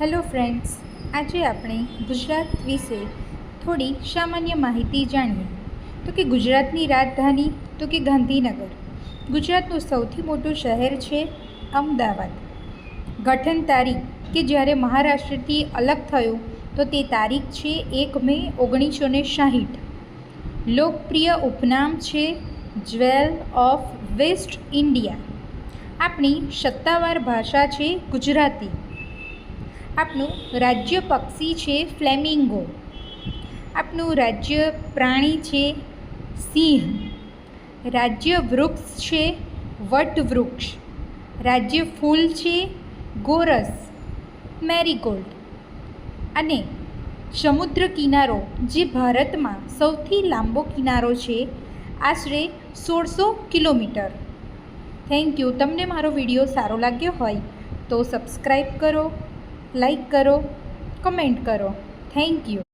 Hello friends, આજે આપણે ગુજરાત વિશે થોડી સામાન્ય માહિતી જાણીએ. તો કે ગુજરાતની રાજધાની તો કે ગાંધીનગર. ગુજરાતનું સૌથી મોટું શહેર છે અમદાવાદ. ગઠન તારીખ કે જ્યારે મહારાષ્ટ્રથી અલગ થયું તો તે તારીખ છે 1 મે 1960. લોકપ્રિય ઉપનામ છે જ્વેલ ઓફ વેસ્ટ ઇન્ડિયા. આપણી સત્તાવાર ભાષા છે ગુજરાતી. આપનું રાજ્ય પક્ષી છે ફ્લેમિંગો. આપનું રાજ્ય પ્રાણી છે સિંહ. રાજ્ય વૃક્ષ છે વટવૃક્ષ. રાજ્ય ફૂલ છે ગોરસ, મેરીગોલ્ડ. અને સમુદ્ર કિનારો જે ભારતમાં સૌથી લાંબો કિનારો છે, આશરે 1600 કિલોમીટર. Thank you. તમને મારો વિડીયો સારો લાગ્યો હોય તો સબસ્ક્રાઈબ કરો, લાઈક કરો, કમેન્ટ કરો. Thank you.